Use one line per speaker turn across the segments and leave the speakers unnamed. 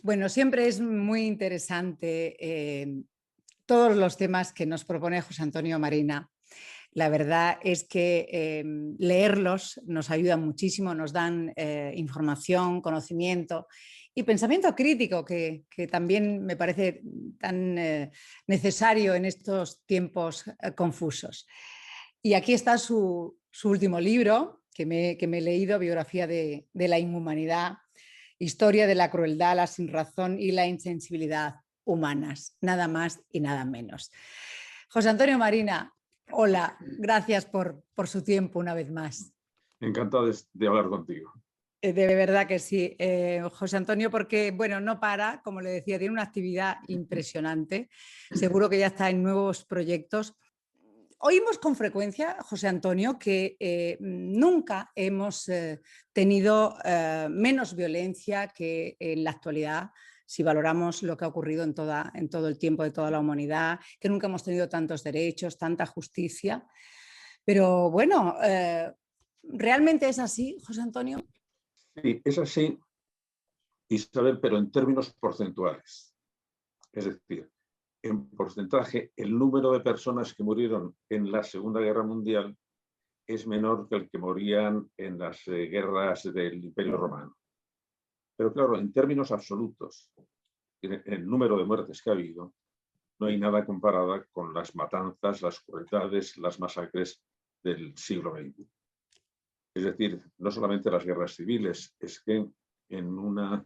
Bueno, siempre es muy interesante todos los temas que nos propone José Antonio Marina. La verdad es que leerlos nos ayuda muchísimo, nos dan información, conocimiento y pensamiento crítico que también me parece tan necesario en estos tiempos confusos. Y aquí está su último libro que me he leído, Biografía de la Inhumanidad, Historia de la crueldad, la sinrazón y la insensibilidad humanas, nada más y nada menos. José Antonio Marina, hola, gracias por su tiempo una vez más.
Encantado de hablar contigo.
De verdad que sí, José Antonio, porque bueno, no para, como le decía, tiene una actividad impresionante. Seguro que ya está en nuevos proyectos. Oímos con frecuencia, José Antonio, que nunca hemos tenido menos violencia que en la actualidad, si valoramos lo que ha ocurrido en todo el tiempo de toda la humanidad, que nunca hemos tenido tantos derechos, tanta justicia. Pero bueno, ¿realmente es así, José Antonio?
Sí, es así, Isabel, pero en términos porcentuales. Es decir, en porcentaje, el número de personas que murieron en la Segunda Guerra Mundial es menor que el que morían en las guerras del Imperio Romano. Pero claro, en términos absolutos, el número de muertes que ha habido, no hay nada comparada con las matanzas, las crueldades, las masacres del siglo XX. Es decir, no solamente las guerras civiles, es que en una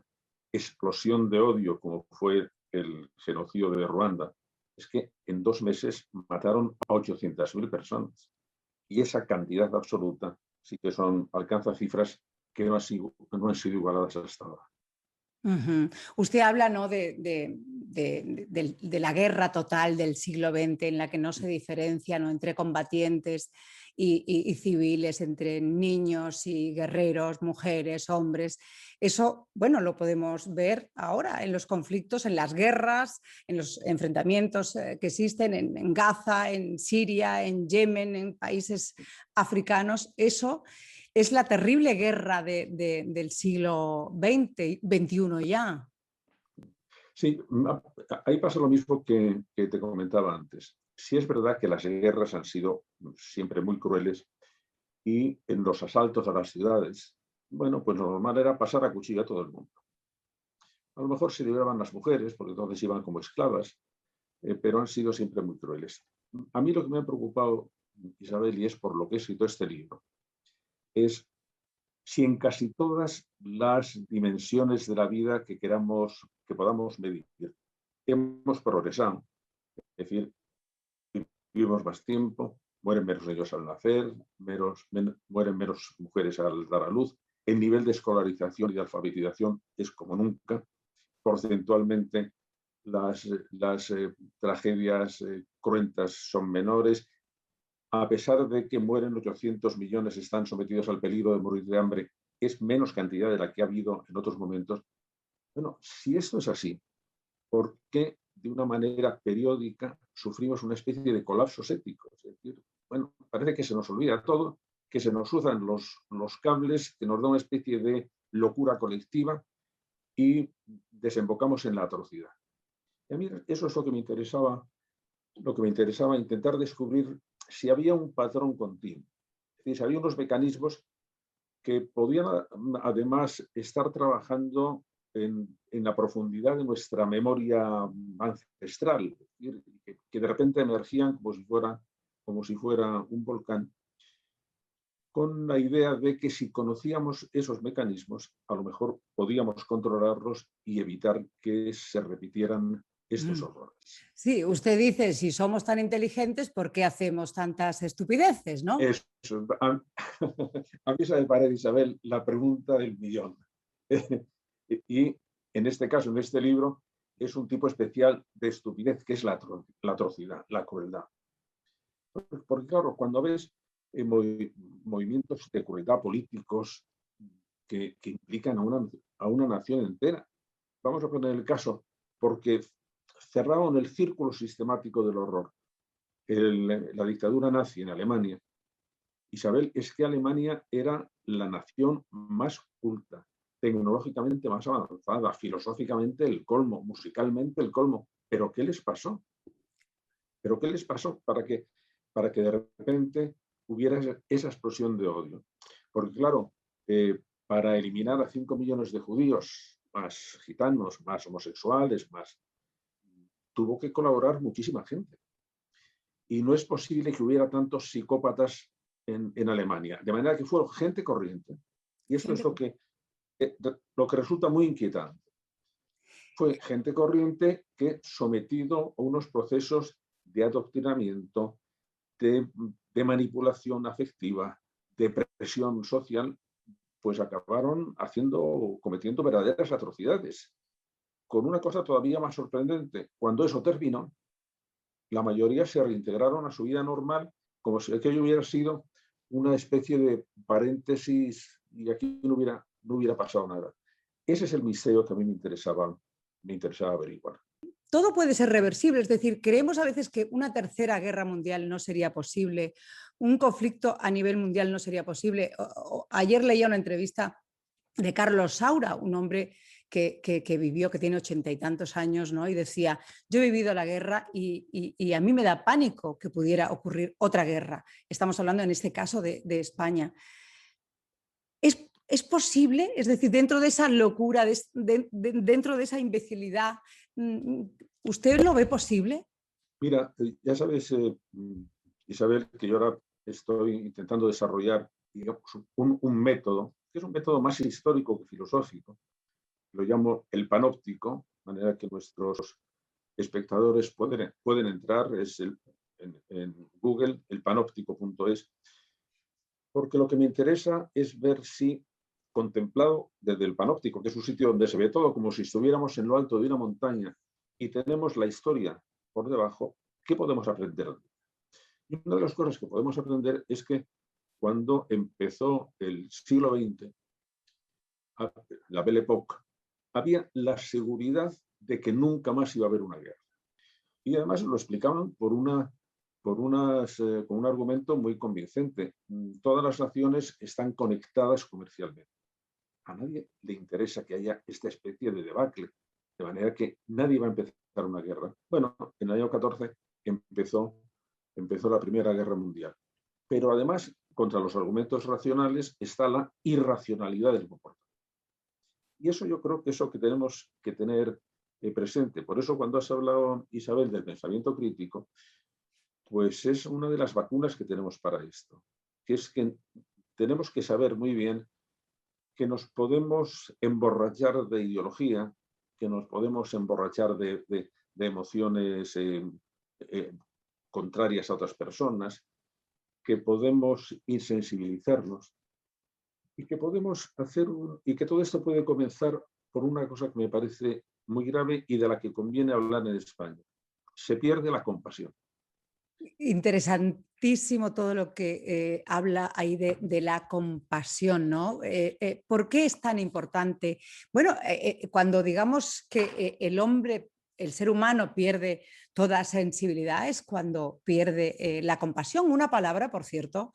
explosión de odio como fue el genocidio de Ruanda, es que en 2 meses mataron a 800.000 personas. Y esa cantidad absoluta sí que alcanza cifras que no han sido igualadas hasta ahora.
Uh-huh. Usted habla, ¿no?, de la guerra total del siglo XX en la que no se diferencia, ¿no?, entre combatientes y civiles, entre niños y guerreros, mujeres, hombres. Eso, bueno, lo podemos ver ahora en los conflictos, en las guerras, en los enfrentamientos que existen en Gaza, en Siria, en Yemen, en países africanos. Eso es la terrible guerra del siglo XX, XXI ya.
Sí, ahí pasa lo mismo que te comentaba antes. Sí es verdad que las guerras han sido siempre muy crueles y en los asaltos a las ciudades, bueno, pues lo normal era pasar a cuchillo a todo el mundo. A lo mejor se liberaban las mujeres, porque entonces iban como esclavas, pero han sido siempre muy crueles. A mí lo que me ha preocupado, Isabel, y es por lo que he escrito este libro, es si en casi todas las dimensiones de la vida que podamos medir, hemos progresado. Es decir, vivimos más tiempo, mueren menos niños al nacer, mueren menos mujeres al dar a luz, el nivel de escolarización y de alfabetización es como nunca, porcentualmente las tragedias cruentas son menores, a pesar de que mueren 800 millones, están sometidos al peligro de morir de hambre, es menos cantidad de la que ha habido en otros momentos. Bueno, si esto es así, ¿por qué de una manera periódica sufrimos una especie de colapsos éticos? Es decir, bueno, parece que se nos olvida todo, que se nos usan los cables, que nos da una especie de locura colectiva y desembocamos en la atrocidad. Y a mí eso es lo que me interesaba intentar descubrir si había un patrón continuo. Es decir, si había unos mecanismos que podían además estar trabajando en la profundidad de nuestra memoria ancestral, que de repente emergían como si fuera un volcán, con la idea de que si conocíamos esos mecanismos, a lo mejor podíamos controlarlos y evitar que se repitieran estos horrores.
Sí, usted dice, si somos tan inteligentes, ¿por qué hacemos tantas estupideces, no?
Eso, a mí esa me parece, Isabel, la pregunta del millón. Y en este caso, en este libro, es un tipo especial de estupidez, que es la atrocidad, la crueldad. Porque claro, cuando ves movimientos de crueldad políticos que implican a una nación entera, vamos a poner el caso, porque cerraron el círculo sistemático del horror. La dictadura nazi en Alemania, Isabel, es que Alemania era la nación más culta, tecnológicamente más avanzada, filosóficamente el colmo, musicalmente el colmo. ¿Pero qué les pasó? ¿Pero qué les pasó para que de repente hubiera esa explosión de odio? Porque claro, para eliminar a 5 millones de judíos, más gitanos, más homosexuales, más, tuvo que colaborar muchísima gente. Y no es posible que hubiera tantos psicópatas en Alemania. De manera que fueron gente corriente. Y esto es lo que resulta muy inquietante. Fue gente corriente que, sometido a unos procesos de adoctrinamiento, de manipulación afectiva, de presión social, pues acabaron cometiendo verdaderas atrocidades. Con una cosa todavía más sorprendente: cuando eso terminó, la mayoría se reintegraron a su vida normal, como si aquello hubiera sido una especie de paréntesis y aquí no hubiera pasado nada. Ese es el misterio que a mí me interesaba averiguar.
Todo puede ser reversible, es decir, creemos a veces que una tercera guerra mundial no sería posible, un conflicto a nivel mundial no sería posible. Ayer leía una entrevista de Carlos Saura, un hombre que vivió, que tiene 80 y tantos años, ¿no? Y decía: yo he vivido la guerra y a mí me da pánico que pudiera ocurrir otra guerra. Estamos hablando en este caso de España. ¿Es posible? Es decir, dentro de esa locura, dentro de esa imbecilidad, ¿usted lo ve posible?
Mira, ya sabes, Isabel, que yo ahora estoy intentando desarrollar, digamos, un método, que es un método más histórico que filosófico. Lo llamo el panóptico, de manera que nuestros espectadores pueden entrar, en Google, elpanóptico.es, porque lo que me interesa es ver si, contemplado desde el panóptico, que es un sitio donde se ve todo como si estuviéramos en lo alto de una montaña y tenemos la historia por debajo, ¿qué podemos aprender? Y una de las cosas que podemos aprender es que cuando empezó el siglo XX, la Belle Époque, había la seguridad de que nunca más iba a haber una guerra. Y además lo explicaban con un argumento muy convincente. Todas las naciones están conectadas comercialmente. A nadie le interesa que haya esta especie de debacle, de manera que nadie va a empezar una guerra. Bueno, en el año 14 empezó la Primera Guerra Mundial. Pero además, contra los argumentos racionales está la irracionalidad del comportamiento. Y eso yo creo que es lo que tenemos que tener presente. Por eso, cuando has hablado, Isabel, del pensamiento crítico, pues es una de las vacunas que tenemos para esto, que es que tenemos que saber muy bien que nos podemos emborrachar de ideología, que nos podemos emborrachar de emociones contrarias a otras personas, que podemos insensibilizarnos y que podemos y que todo esto puede comenzar por una cosa que me parece muy grave y de la que conviene hablar en España. Se pierde la compasión.
Interesantísimo todo lo que habla ahí de la compasión, ¿no? ¿Por qué es tan importante? Bueno, cuando digamos que el hombre, el ser humano pierde toda sensibilidad es cuando pierde la compasión. Una palabra, por cierto,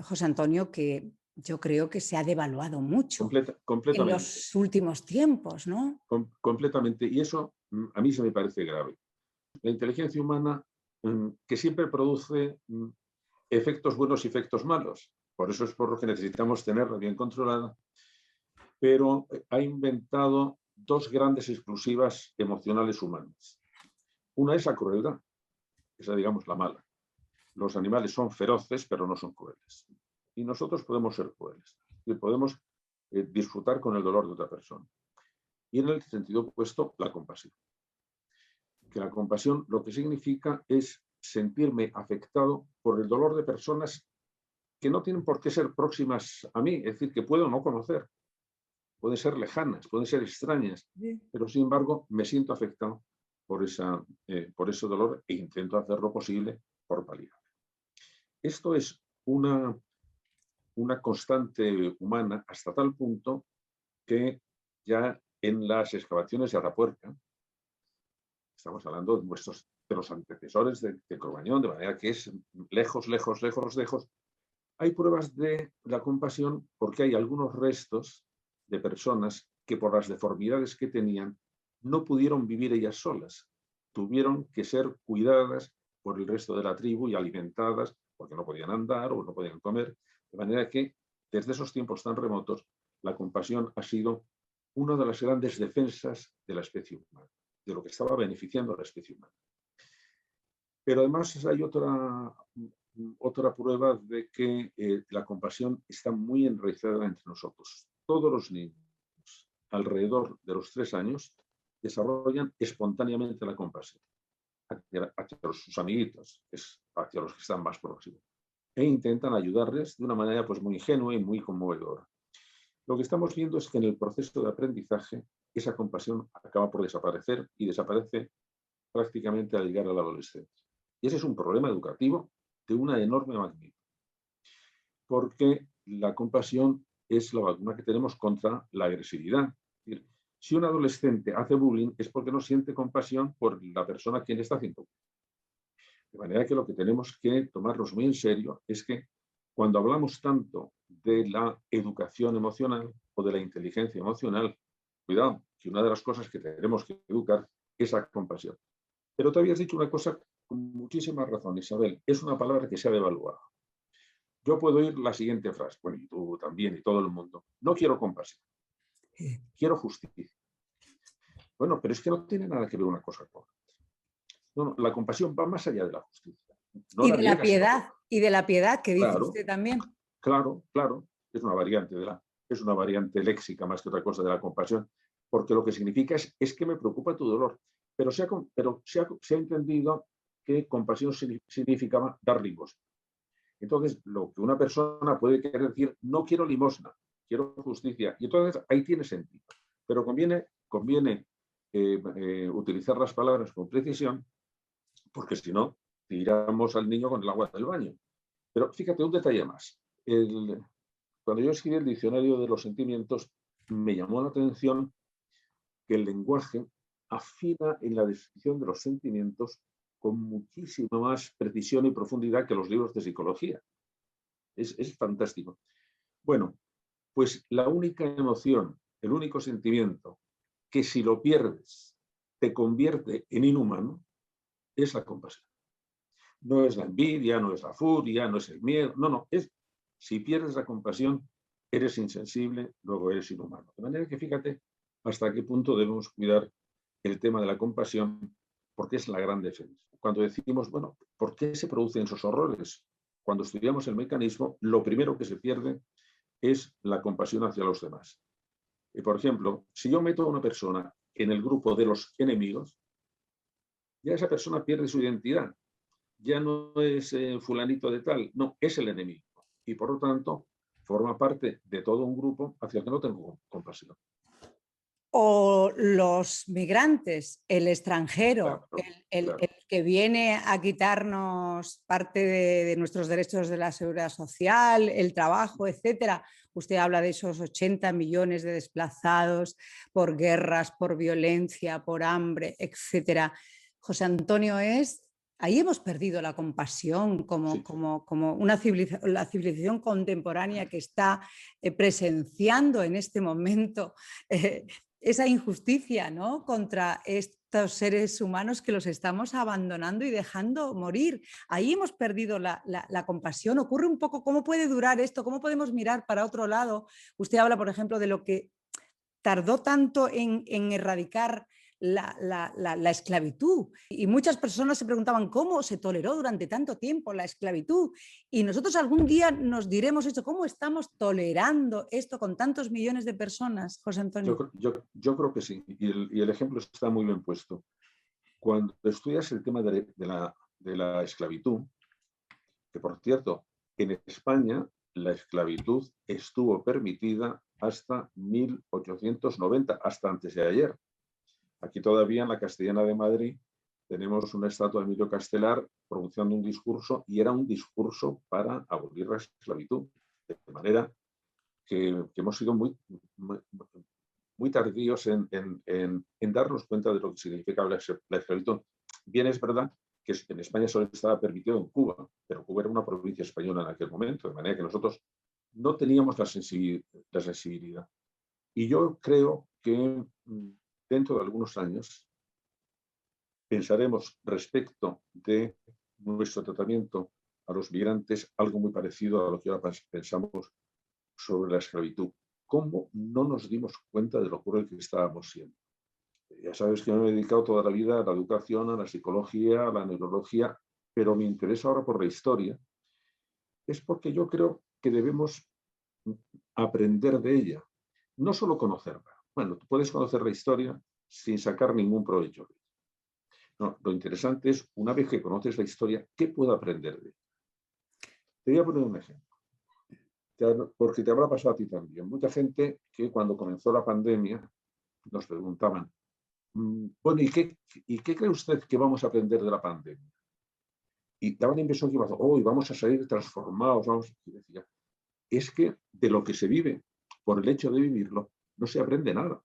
José Antonio, que yo creo que se ha devaluado mucho en
Completamente.
los últimos tiempos, ¿no?
Completamente. Y eso a mí se me parece grave. La inteligencia humana, que siempre produce efectos buenos y efectos malos. Por eso es por lo que necesitamos tenerla bien controlada. Pero ha inventado dos grandes exclusivas emocionales humanas. Una es la crueldad, esa, digamos, la mala. Los animales son feroces, pero no son crueles. Y nosotros podemos ser crueles. Y podemos disfrutar con el dolor de otra persona. Y en el sentido opuesto, la compasión. Que la compasión lo que significa es sentirme afectado por el dolor de personas que no tienen por qué ser próximas a mí, es decir, que puedo no conocer, pueden ser lejanas, pueden ser extrañas, pero sin embargo me siento afectado por ese dolor e intento hacer lo posible por paliarlo. Esto es una constante humana hasta tal punto que ya en las excavaciones de Atapuerca, estamos hablando de los antecesores de Cromañón, de manera que es lejos, lejos, lejos, lejos. Hay pruebas de la compasión porque hay algunos restos de personas que por las deformidades que tenían no pudieron vivir ellas solas. Tuvieron que ser cuidadas por el resto de la tribu y alimentadas porque no podían andar o no podían comer. De manera que desde esos tiempos tan remotos la compasión ha sido una de las grandes defensas de la especie humana, de lo que estaba beneficiando a la especie humana. Pero además hay otra prueba de que la compasión está muy enraizada entre nosotros. Todos los niños alrededor de los 3 años desarrollan espontáneamente la compasión hacia sus amiguitos, hacia los que están más próximos, e intentan ayudarles de una manera pues, muy ingenua y muy conmovedora. Lo que estamos viendo es que en el proceso de aprendizaje esa compasión acaba por desaparecer y desaparece prácticamente al llegar a la adolescencia. Y ese es un problema educativo de una enorme magnitud, porque la compasión es la vacuna que tenemos contra la agresividad. Es decir, si un adolescente hace bullying es porque no siente compasión por la persona a quien está haciendo. De manera que lo que tenemos que tomarnos muy en serio es que cuando hablamos tanto de la educación emocional o de la inteligencia emocional, cuidado, que una de las cosas que tenemos que educar es la compasión. Pero tú habías dicho una cosa con muchísima razón, Isabel, es una palabra que se ha devaluado. Yo puedo oír la siguiente frase, bueno, y tú también, y todo el mundo, no quiero compasión, quiero justicia. Bueno, pero es que no tiene nada que ver una cosa con otra. No, la compasión va más allá de la justicia. No
y
la
de la
niega,
piedad, y de la piedad que dice
claro,
usted también.
claro, es una variante es una variante léxica más que otra cosa de la compasión, porque lo que significa es que me preocupa tu dolor, pero se ha entendido que compasión significaba dar limosna. Entonces, lo que una persona puede querer decir, no quiero limosna, quiero justicia, y entonces ahí tiene sentido. Pero conviene utilizar las palabras con precisión, porque si no, tiramos al niño con el agua del baño. Pero fíjate, un detalle más. Cuando yo escribí el diccionario de los sentimientos, me llamó la atención que el lenguaje afina en la descripción de los sentimientos con muchísima más precisión y profundidad que los libros de psicología. Es fantástico. Bueno, pues la única emoción, el único sentimiento que si lo pierdes te convierte en inhumano es la compasión. No es la envidia, no es la furia, no es el miedo, no, si pierdes la compasión, eres insensible, luego eres inhumano. De manera que fíjate hasta qué punto debemos cuidar el tema de la compasión, porque es la gran defensa. Cuando decimos, bueno, ¿por qué se producen esos horrores? Cuando estudiamos el mecanismo, lo primero que se pierde es la compasión hacia los demás. Y por ejemplo, si yo meto a una persona en el grupo de los enemigos, ya esa persona pierde su identidad. Ya no es fulanito de tal, no, es el enemigo. Y por lo tanto, forma parte de todo un grupo hacia el que no tengo compasión.
O los migrantes, el extranjero,
Claro,
el
claro.
que viene a quitarnos parte de nuestros derechos de la seguridad social, el trabajo, etcétera. Usted habla de esos 80 millones de desplazados por guerras, por violencia, por hambre, etcétera. José Antonio, ahí hemos perdido la compasión como,
Sí.
como la civilización contemporánea que está presenciando en este momento esa injusticia, ¿no?, contra estos seres humanos que los estamos abandonando y dejando morir. Ahí hemos perdido la compasión. Ocurre un poco, ¿cómo puede durar esto? ¿Cómo podemos mirar para otro lado? Usted habla, por ejemplo, de lo que tardó tanto en erradicar la esclavitud. Y muchas personas se preguntaban cómo se toleró durante tanto tiempo la esclavitud. Y nosotros algún día nos diremos esto, ¿cómo estamos tolerando esto con tantos millones de personas, José Antonio?
Yo creo que sí, y el ejemplo está muy bien puesto. Cuando estudias el tema de la esclavitud, que por cierto, en España la esclavitud estuvo permitida hasta 1890, hasta antes de ayer. Aquí todavía en la Castellana de Madrid tenemos una estatua de Emilio Castelar pronunciando un discurso y era un discurso para abolir la esclavitud. De manera que hemos sido muy tardíos en darnos cuenta de lo que significa la esclavitud. Bien, es verdad que en España solo estaba permitido en Cuba, pero Cuba era una provincia española en aquel momento, de manera que nosotros no teníamos la sensibilidad. Y yo creo que dentro de algunos años pensaremos respecto de nuestro tratamiento a los migrantes algo muy parecido a lo que ahora pensamos sobre la esclavitud. ¿Cómo no nos dimos cuenta de lo cruel que estábamos siendo? Ya sabes que me he dedicado toda la vida a la educación, a la psicología, a la neurología, pero mi interés ahora por la historia es porque yo creo que debemos aprender de ella, no solo conocerla. Bueno, tú puedes conocer la historia sin sacar ningún provecho. No, lo interesante es, una vez que conoces la historia, ¿qué puedo aprender de ella? Te voy a poner un ejemplo, porque te habrá pasado a ti también. Mucha gente que cuando comenzó la pandemia nos preguntaban, bueno, ¿y qué cree usted que vamos a aprender de la pandemia? Y daban la impresión que vamos a salir transformados. Y decía, es que de lo que se vive, por el hecho de vivirlo, no se aprende nada.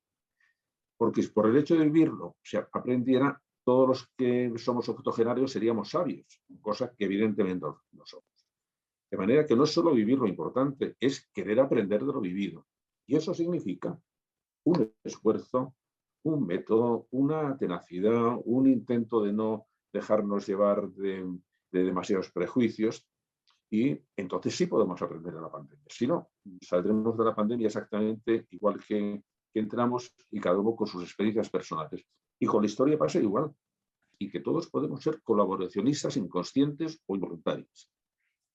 Porque por el hecho de vivirlo, si aprendiera, todos los que somos octogenarios seríamos sabios, cosa que evidentemente no somos. De manera que no es solo vivir lo importante, es querer aprender de lo vivido. Y eso significa un esfuerzo, un método, una tenacidad, un intento de no dejarnos llevar de demasiados prejuicios, y entonces sí podemos aprender de la pandemia. Si no, saldremos de la pandemia exactamente igual que entramos, y cada uno con sus experiencias personales. Y con la historia pasa igual, y que todos podemos ser colaboracionistas inconscientes o involuntarios.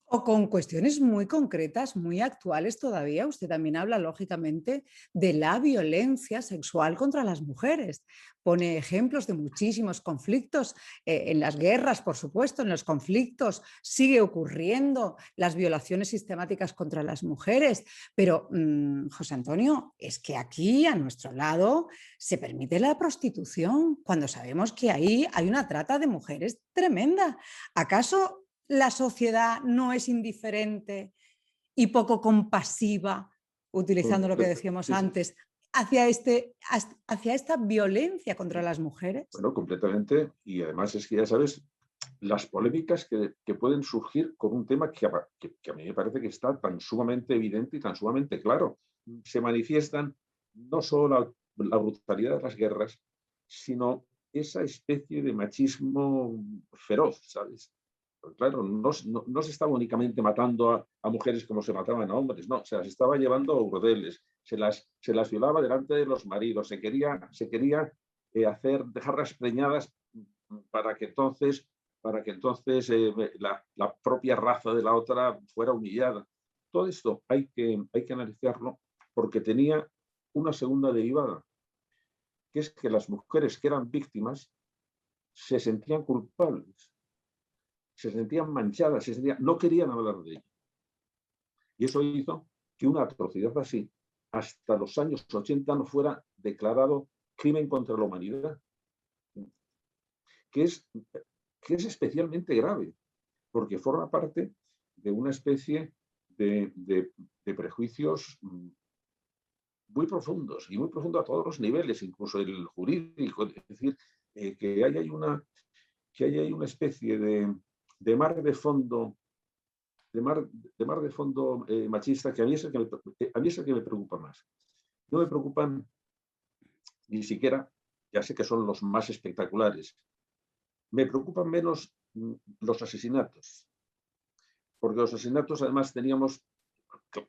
O con cuestiones muy concretas, muy actuales todavía. Usted también habla, lógicamente, de la violencia sexual contra las mujeres. Pone ejemplos de muchísimos conflictos, en las guerras, por supuesto, en los conflictos sigue ocurriendo las violaciones sistemáticas contra las mujeres. Pero, José Antonio, es que aquí, a nuestro lado, se permite la prostitución, cuando sabemos que ahí hay una trata de mujeres tremenda. ¿Acaso la sociedad no es indiferente y poco compasiva, utilizando lo que decíamos
Sí, sí.
antes, hacia esta violencia contra las mujeres?
Bueno, completamente. Y además es que ya sabes las polémicas que pueden surgir con un tema que a mí me parece que está tan sumamente evidente y tan sumamente claro. Se manifiestan no solo la brutalidad de las guerras, sino esa especie de machismo feroz, ¿sabes? Pues claro, no se estaba únicamente matando a mujeres como se mataban a hombres, no, se las estaba llevando a burdeles, se las violaba delante de los maridos, se quería dejarlas preñadas para que entonces, la propia raza de la otra fuera humillada. Todo esto hay que analizarlo, porque tenía una segunda derivada, que es que las mujeres que eran víctimas se sentían culpables, se sentían manchadas, no querían hablar de ello. Y eso hizo que una atrocidad así, hasta los años 80, no fuera declarado crimen contra la humanidad, que es especialmente grave, porque forma parte de una especie de prejuicios muy profundos, y muy profundos a todos los niveles, incluso el jurídico. Es decir, que hay una especie de mar de fondo machista, que a mí es el que me preocupa más. No me preocupan ni siquiera, ya sé que son los más espectaculares, me preocupan menos los asesinatos, porque los asesinatos además teníamos,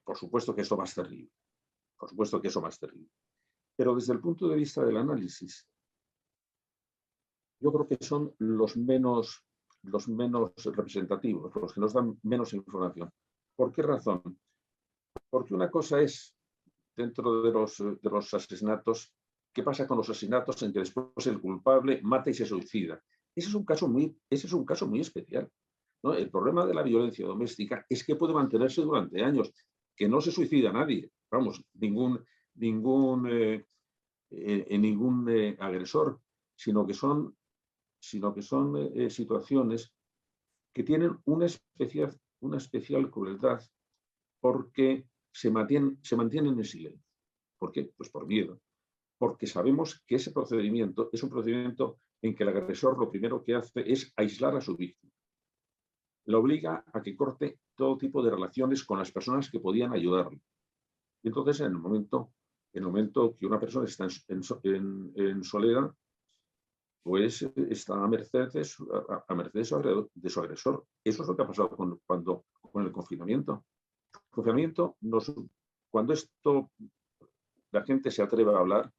por supuesto que eso más terrible, por supuesto que eso más terrible, pero desde el punto de vista del análisis, yo creo que son los menos representativos, los que nos dan menos información. ¿Por qué razón? Porque una cosa es, dentro de los asesinatos, ¿qué pasa con los asesinatos en que después el culpable mata y se suicida? Ese es un caso muy especial, ¿no? El problema de la violencia doméstica es que puede mantenerse durante años, que no se suicida nadie, vamos, ningún agresor, sino que son situaciones que tienen una especial crueldad, porque se mantienen en silencio. ¿Por qué? Pues por miedo. Porque sabemos que ese procedimiento es un procedimiento en que el agresor lo primero que hace es aislar a su víctima. La obliga a que corte todo tipo de relaciones con las personas que podían ayudarle. Y entonces, en el momento En el momento que una persona está en soledad, pues está a merced de de su agresor. Eso es lo que ha pasado con el confinamiento. El confinamiento, cuando la gente se atreve a hablar,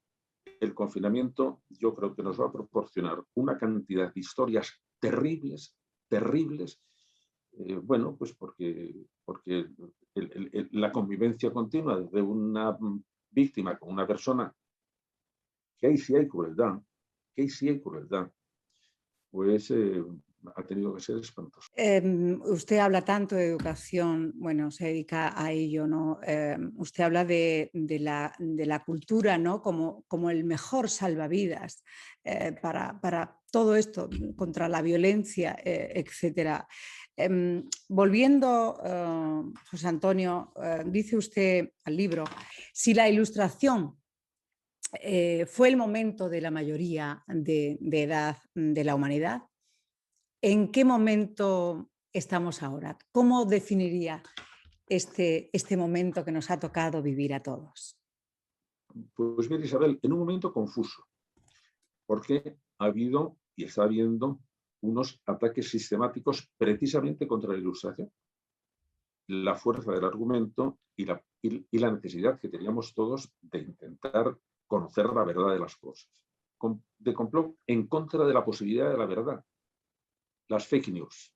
el confinamiento yo creo que nos va a proporcionar una cantidad de historias terribles, terribles, bueno, pues porque la convivencia continua de una víctima con una persona, que ahí sí hay crueldad, pues ha tenido que ser espantoso.
Usted habla tanto de educación, bueno, se dedica a ello, ¿no? Usted habla de la cultura, ¿no? Como el mejor salvavidas para todo esto, contra la violencia, etcétera. Volviendo, José Antonio, dice usted al libro, si la Ilustración fue el momento de la mayoría de edad de la humanidad, ¿en qué momento estamos ahora? ¿Cómo definiría este momento que nos ha tocado vivir a todos?
Pues mira, Isabel, en un momento confuso, porque ha habido y está habiendo unos ataques sistemáticos precisamente contra la Ilustración. La fuerza del argumento y la necesidad que teníamos todos de intentar conocer la verdad de las cosas. De complot en contra de la posibilidad de la verdad. Las fake news.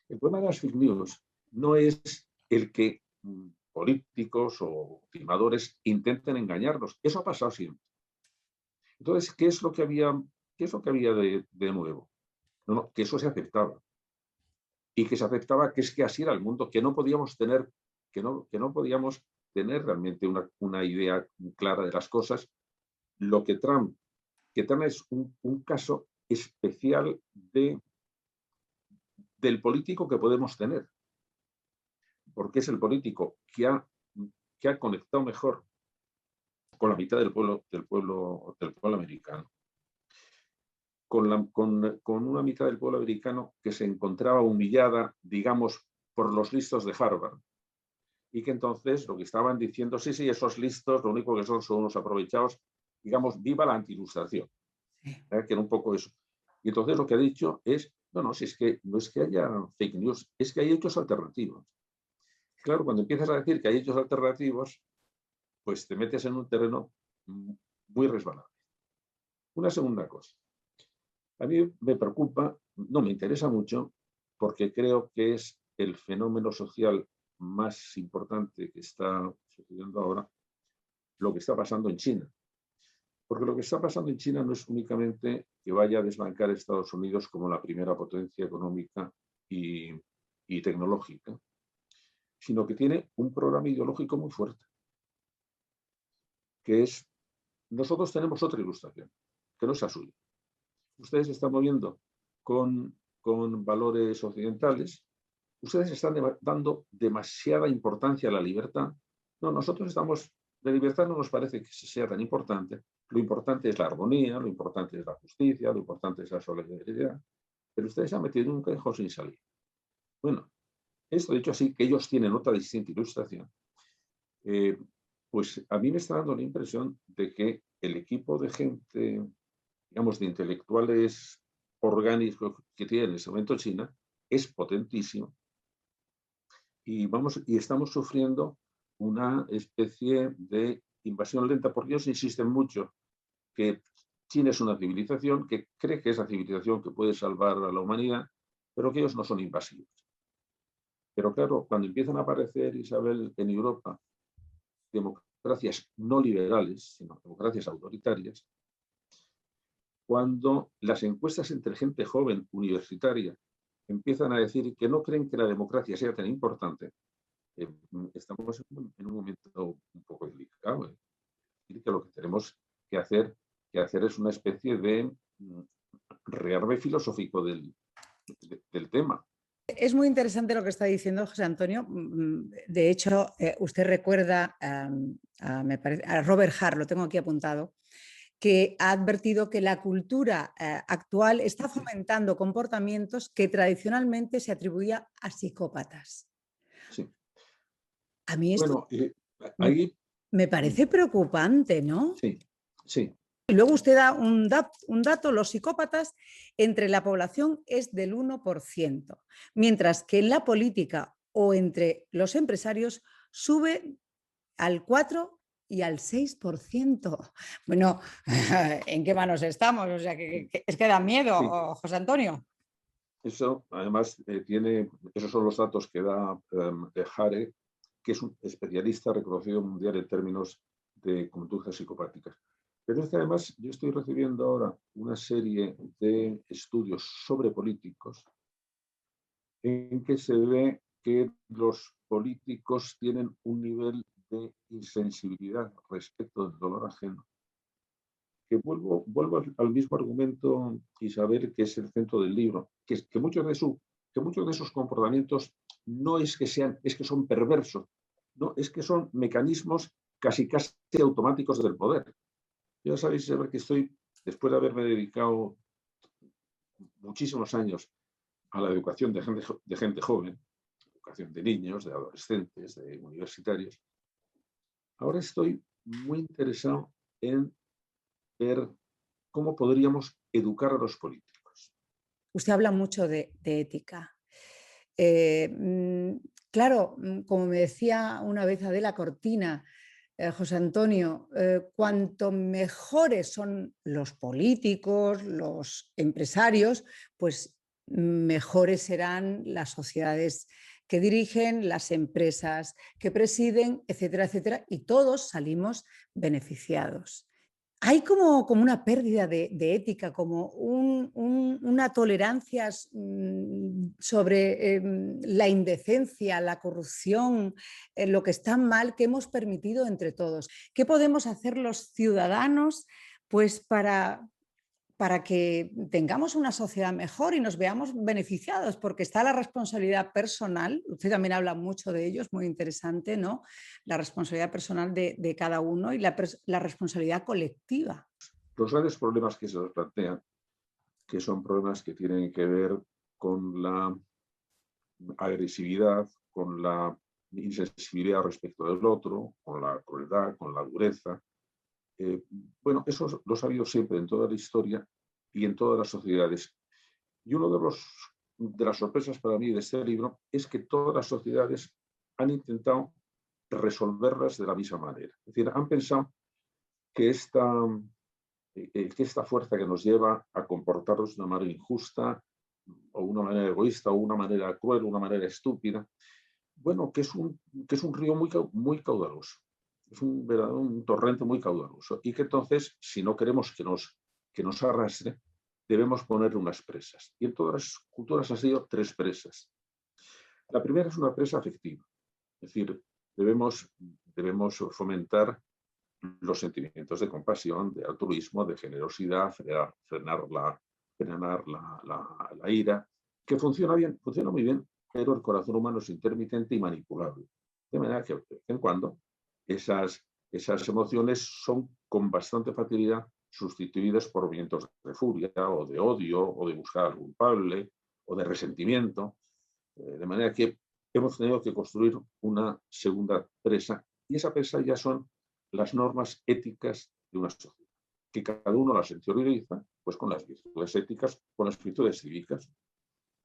El problema de las fake news no es el que políticos o filmadores intenten engañarnos. Eso ha pasado siempre. Entonces, ¿qué es lo que había de nuevo? No, que eso se aceptaba. Y que se aceptaba que es que así era el mundo, que no podíamos tener, que no podíamos tener realmente una idea clara de las cosas. Que Trump es un caso especial del político que podemos tener, porque es el político que ha conectado mejor con la mitad del pueblo americano, con una mitad del pueblo americano que se encontraba humillada, digamos, por los listos de Harvard, y que entonces lo que estaban diciendo, sí, esos listos, lo único que son unos aprovechados, digamos, viva la anti-ilustración, que era un poco eso. Y entonces lo que ha dicho es, no es que haya fake news, es que hay hechos alternativos. Claro, cuando empiezas a decir que hay hechos alternativos, pues te metes en un terreno muy resbalado. Una segunda cosa. A mí me preocupa, no me interesa mucho, porque creo que es el fenómeno social más importante que está sucediendo ahora, lo que está pasando en China. Porque lo que está pasando en China no es únicamente que vaya a desbancar a Estados Unidos como la primera potencia económica y tecnológica, sino que tiene un programa ideológico muy fuerte, que es, nosotros tenemos otra ilustración, que no es la suya. Ustedes se están moviendo con valores occidentales, ustedes están dando demasiada importancia a la libertad. No, nosotros la libertad no nos parece que sea tan importante. Lo importante es la armonía, lo importante es la justicia, lo importante es la solidaridad. Pero ustedes se han metido en un callejón sin salir. Bueno, esto dicho así, que ellos tienen otra distinta ilustración, pues a mí me está dando la impresión de que el equipo de gente, digamos, de intelectuales orgánicos que tiene en ese momento China es potentísimo y estamos sufriendo una especie de invasión lenta, porque ellos insisten mucho que China es una civilización, que cree que es la civilización que puede salvar a la humanidad, pero que ellos no son invasivos. Pero claro, cuando empiezan a aparecer, Isabel, en Europa, democracias no liberales, sino democracias autoritarias, cuando las encuestas entre gente joven, universitaria, empiezan a decir que no creen que la democracia sea tan importante, estamos en un momento un poco delicado. Y que lo que tenemos que hacer es una especie de rearme filosófico del tema.
Es muy interesante lo que está diciendo José Antonio. De hecho, usted recuerda a Robert Hart, lo tengo aquí apuntado, que ha advertido que la cultura actual está fomentando comportamientos que tradicionalmente se atribuía a psicópatas.
Sí.
A mí esto...
Bueno, ahí
Me
Mm,
parece preocupante, ¿no?
sí, sí,
Y luego usted da un dato, los psicópatas entre la población es del 1%, mientras que en la política o entre los empresarios sube al 4 y al 6%. Bueno, ¿en qué manos estamos? O sea, que es que da
sí.
miedo, José Antonio.
Eso además esos son los datos que da Hare, que es un especialista reconocido mundial en términos de conductas psicopáticas. Pero es que además yo estoy recibiendo ahora una serie de estudios sobre políticos en que se ve que los políticos tienen un nivel de insensibilidad respecto del dolor ajeno, que vuelvo al mismo argumento, Isabel, que es el centro del libro, que muchos de sus comportamientos no es que sean, es que son perversos, no, es que son mecanismos casi automáticos del poder. Ya sabéis, Isabel, que estoy, después de haberme dedicado muchísimos años a la educación de gente joven, educación de niños, de adolescentes, de universitarios, ahora estoy muy interesado en ver cómo podríamos educar a los políticos.
Usted habla mucho de ética. Eh, mm, claro, como me decía una vez Adela Cortina, José Antonio, cuanto mejores son los políticos, los empresarios, pues mejores serán las sociedades que dirigen, las empresas que presiden, etcétera, etcétera, y todos salimos beneficiados. Hay como una pérdida de ética, como una tolerancia sobre la indecencia, la corrupción, lo que está mal, que hemos permitido entre todos. ¿Qué podemos hacer los ciudadanos pues, para que tengamos una sociedad mejor y nos veamos beneficiados, porque está la responsabilidad personal, usted también habla mucho de ello, es muy interesante, ¿no? La responsabilidad personal de cada uno y la responsabilidad colectiva.
Los grandes problemas que se nos plantean, que son problemas que tienen que ver con la agresividad, con la insensibilidad respecto del otro, con la crueldad, con la dureza. Eh, bueno, eso lo ha habido siempre en toda la historia y en todas las sociedades. Y uno de las sorpresas para mí de este libro es que todas las sociedades han intentado resolverlas de la misma manera. Es decir, han pensado que esta fuerza que nos lleva a comportarnos de una manera injusta, o una manera egoísta, o una manera cruel, o una manera estúpida, bueno, que es un río muy caudaloso, es un torrente muy caudaloso, y que entonces, si no queremos que nos arrastre, debemos poner unas presas. Y en todas las culturas han sido tres presas. La primera es una presa afectiva, es decir, debemos fomentar los sentimientos de compasión, de altruismo, de generosidad, frenar la ira, que funciona muy bien, pero el corazón humano es intermitente y manipulable. De manera que de vez en cuando esas emociones son con bastante facilidad sustituidas por vientos de furia o de odio o de buscar al culpable o de resentimiento. De manera que hemos tenido que construir una segunda presa y esa presa ya son las normas éticas de una sociedad, que cada uno las interioriza pues, con las virtudes éticas, con las virtudes cívicas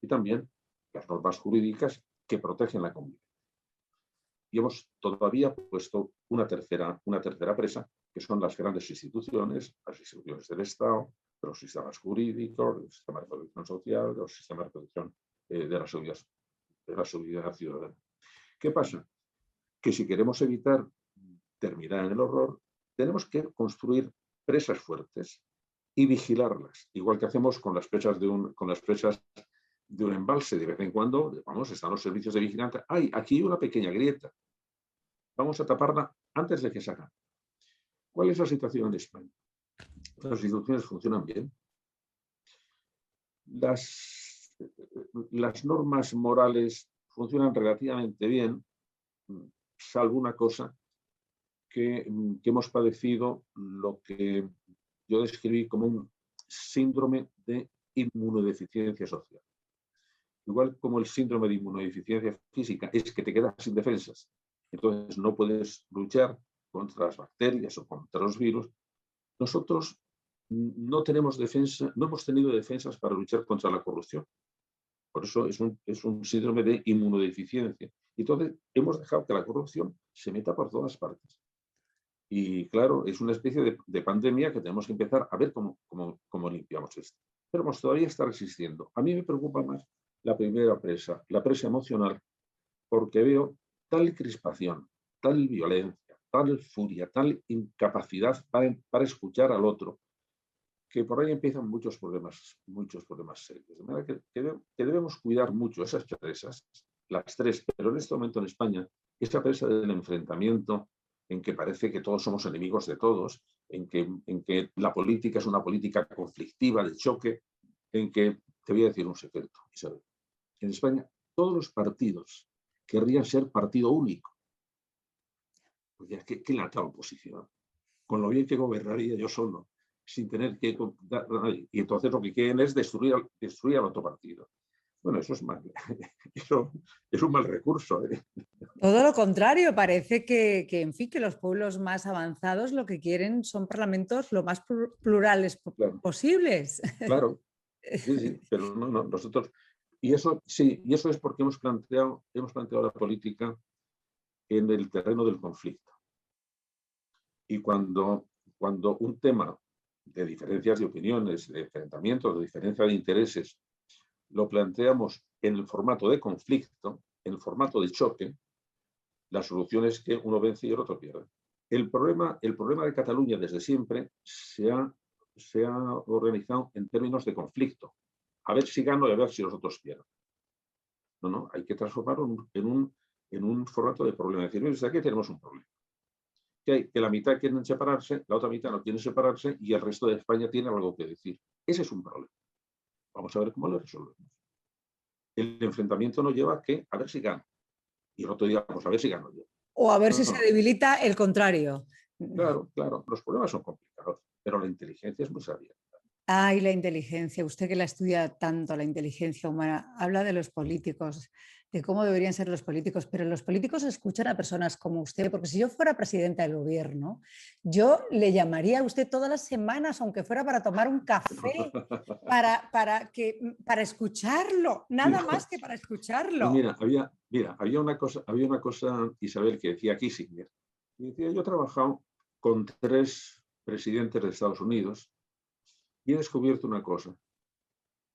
y también las normas jurídicas que protegen la convivencia. Y hemos todavía puesto una tercera presa, que son las grandes instituciones, las instituciones del Estado, los sistemas jurídicos, el sistema de protección social, los sistemas de protección de la seguridad ciudadana. ¿Qué pasa? Que si queremos evitar terminar en el horror, tenemos que construir presas fuertes y vigilarlas, igual que hacemos con las presas con las presas de un embalse. De vez en cuando, vamos, están los servicios de vigilancia. ¡Ay, aquí hay una pequeña grieta! Vamos a taparla antes de que se haga. ¿Cuál es la situación en España? Las instituciones funcionan bien. Las normas morales funcionan relativamente bien, salvo una cosa que hemos padecido, lo que yo describí como un síndrome de inmunodeficiencia social. Igual como el síndrome de inmunodeficiencia física es que te quedas sin defensas, entonces no puedes luchar, contra las bacterias o contra los virus, nosotros no tenemos defensa, no hemos tenido defensas para luchar contra la corrupción. Por eso es un síndrome de inmunodeficiencia. Y entonces hemos dejado que la corrupción se meta por todas partes. Y claro, es una especie de pandemia que tenemos que empezar a ver cómo limpiamos esto. Pero todavía está resistiendo. A mí me preocupa más la primera presa, la presa emocional, porque veo tal crispación, tal violencia, tal furia, tal incapacidad para escuchar al otro, que por ahí empiezan muchos problemas serios. De manera que debemos cuidar mucho esas presas, las tres, pero en este momento en España, esa presa del enfrentamiento, en que parece que todos somos enemigos de todos, en que la política es una política conflictiva, de choque, en que, te voy a decir un secreto, Isabel, en España todos los partidos querrían ser partido único. Porque ¿qué le ha dado oposición? Con lo bien que gobernaría yo solo, sin tener que... Y entonces lo que quieren es destruir al otro partido. Bueno, eso es mal. Eso es un mal recurso.
Todo lo contrario, parece que, en fin, que los pueblos más avanzados lo que quieren son parlamentos lo más plurales
Claro,
posibles.
claro. Sí, pero no, nosotros... Y eso es porque hemos planteado la política en el terreno del conflicto. Y cuando un tema de diferencias de opiniones, de enfrentamientos, de diferencia de intereses, lo planteamos en el formato de conflicto, en el formato de choque, la solución es que uno vence y el otro pierde. El problema de Cataluña desde siempre se ha organizado en términos de conflicto. A ver si gano y a ver si los otros pierden. No, hay que transformarlo en un formato de problema. Es decir, desde aquí tenemos un problema. Que la mitad quieren separarse, la otra mitad no quiere separarse y el resto de España tiene algo que decir. Ese es un problema. Vamos a ver cómo lo resolvemos. El enfrentamiento nos lleva a ver si gano. Y el otro día, pues a ver si gano yo.
O a ver si se debilita el contrario.
Claro. Los problemas son complicados, pero la inteligencia es muy sabia.
Ay, la inteligencia, usted que la estudia tanto, la inteligencia humana, habla de los políticos, de cómo deberían ser los políticos, pero los políticos escuchan a personas como usted, porque si yo fuera presidenta del gobierno, yo le llamaría a usted todas las semanas, aunque fuera para tomar un café, para escucharlo, nada más que para escucharlo.
Mira, había una cosa, Isabel, que decía Kissinger. Y decía, yo he trabajado con 3 presidentes de Estados Unidos y he descubierto una cosa.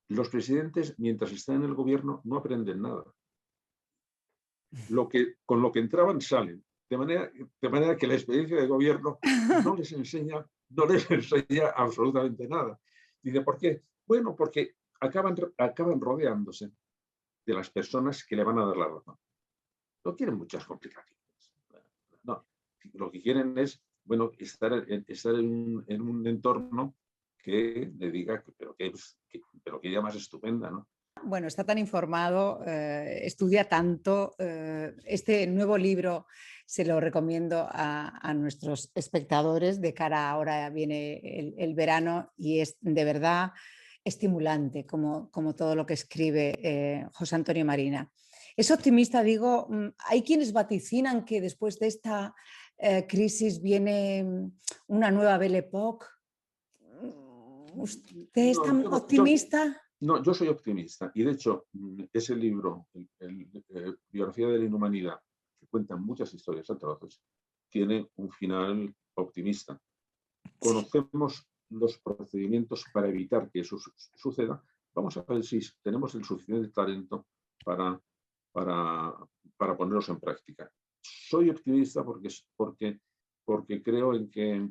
Los presidentes, mientras están en el gobierno, no aprenden nada. Con lo que entraban, salen. De manera que la experiencia de gobierno no les enseña absolutamente nada. Dice, ¿por qué? Bueno, porque acaban rodeándose de las personas que le van a dar la razón. No quieren muchas complicaciones. No, lo que quieren es, bueno, estar en un entorno que le diga pero que ella más estupenda, ¿no?
Bueno, está tan informado, estudia tanto. Este nuevo libro se lo recomiendo a nuestros espectadores de cara a ahora viene el verano y es de verdad estimulante como todo lo que escribe José Antonio Marina. Es optimista, digo, hay quienes vaticinan que después de esta crisis viene una nueva Belle Époque. ¿Usted es tan optimista?
No, yo soy optimista y de hecho ese libro, Biografía de la Inhumanidad, que cuenta muchas historias atroces, tiene un final optimista. Conocemos los procedimientos para evitar que eso suceda. Vamos a ver si tenemos el suficiente talento para ponerlos en práctica. Soy optimista porque creo en que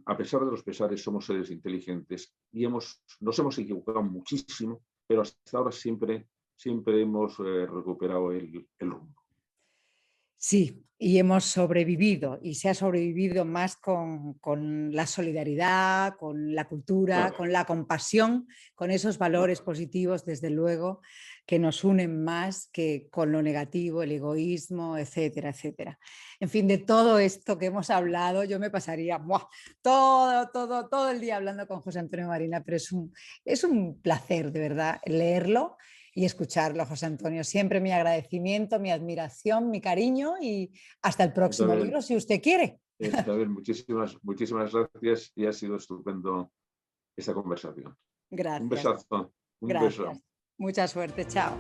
a pesar de los pesares somos seres inteligentes y nos hemos equivocado muchísimo, pero hasta ahora siempre hemos recuperado el rumbo.
Sí, y hemos sobrevivido y se ha sobrevivido más con la solidaridad, con la cultura, con la compasión, con esos valores positivos, desde luego, que nos unen más que con lo negativo, el egoísmo, etcétera, etcétera. En fin, de todo esto que hemos hablado, yo me pasaría todo el día hablando con José Antonio Marina, pero es un placer, de verdad, leerlo y escucharlo, José Antonio. Siempre mi agradecimiento, mi admiración, mi cariño y hasta el próximo
También,
libro, si usted quiere.
también muchísimas gracias y ha sido estupendo esta conversación. Un
Gracias,
besazo, un beso.
gracias. Mucha suerte, chao.